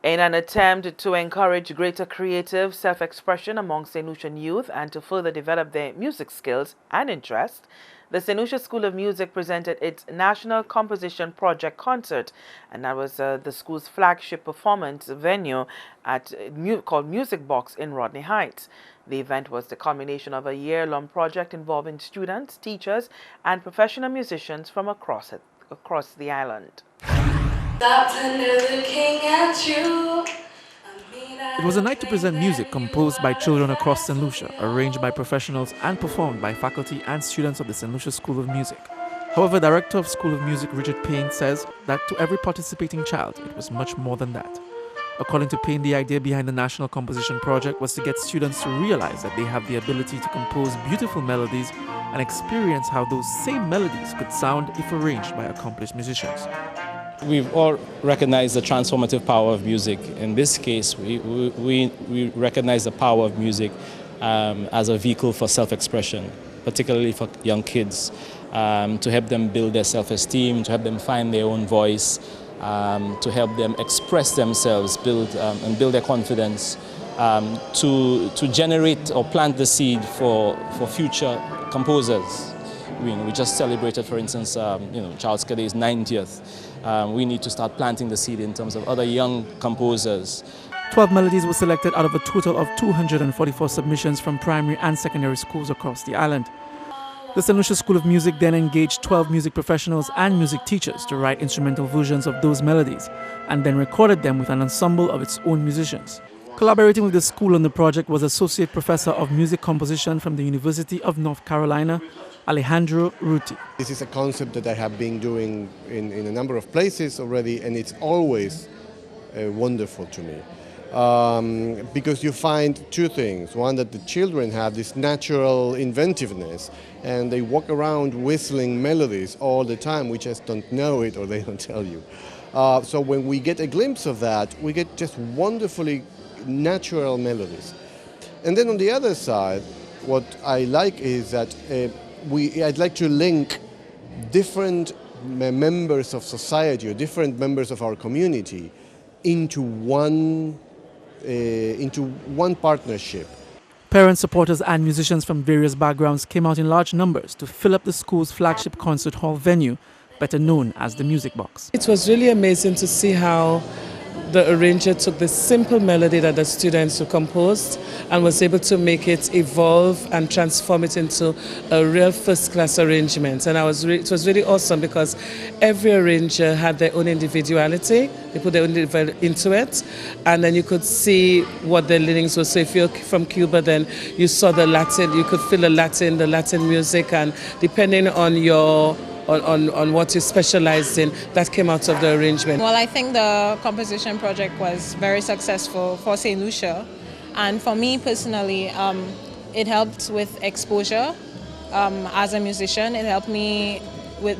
In an attempt to encourage greater creative self-expression among St. Lucian youth and to further develop their music skills and interest, the St. Lucia School of Music presented its National Composition Project Concert, and that was the school's flagship performance venue called Music Box in Rodney Heights. The event was the culmination of a year-long project involving students, teachers, and professional musicians from across the island. It was a night to present music composed by children across St. Lucia, arranged by professionals and performed by faculty and students of the St. Lucia School of Music. However, Director of School of Music Richard Payne says that to every participating child, it was much more than that. According to Payne, the idea behind the National Composition Project was to get students to realize that they have the ability to compose beautiful melodies and experience how those same melodies could sound if arranged by accomplished musicians. We've all recognized the transformative power of music. In this case, we recognize the power of music as a vehicle for self-expression, particularly for young kids, to help them build their self-esteem, to help them find their own voice, to help them express themselves, build their confidence, to generate or plant the seed for future composers. We just celebrated, for instance, Charles Cadet's 90th. We need to start planting the seed in terms of other young composers. 12 melodies were selected out of a total of 244 submissions from primary and secondary schools across the island. The St. Lucia School of Music then engaged 12 music professionals and music teachers to write instrumental versions of those melodies and then recorded them with an ensemble of its own musicians. Collaborating with the school on the project was Associate Professor of Music Composition from the University of North Carolina, Alejandro Ruti. This is a concept that I have been doing in a number of places already, and it's always wonderful to me. Because you find two things. One, that the children have this natural inventiveness, and they walk around whistling melodies all the time. We just don't know it, or they don't tell you. So when we get a glimpse of that, we get just wonderfully natural melodies. And then on the other side, what I like is that I'd like to link different members of society or different members of our community into one partnership. Parents, supporters and musicians from various backgrounds came out in large numbers to fill up the school's flagship concert hall venue, better known as the Music Box. It was really amazing to see how the arranger took the simple melody that the students composed and was able to make it evolve and transform it into a real first-class arrangement. And it was really awesome because every arranger had their own individuality. They put their own into it, and then you could see what their leanings were. So if you're from Cuba, then you saw the Latin, you could feel the Latin music, and depending on on what you specialized in, that came out of the arrangement. Well, I think the composition project was very successful for St. Lucia, and for me personally, it helped with exposure as a musician. It helped me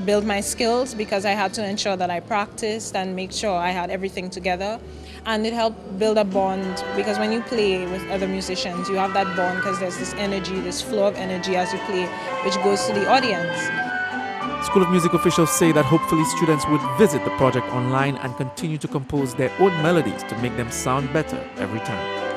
build my skills because I had to ensure that I practiced and make sure I had everything together. And it helped build a bond because when you play with other musicians, you have that bond because there's this energy, this flow of energy as you play, which goes to the audience. School of Music officials say that hopefully students would visit the project online and continue to compose their own melodies to make them sound better every time.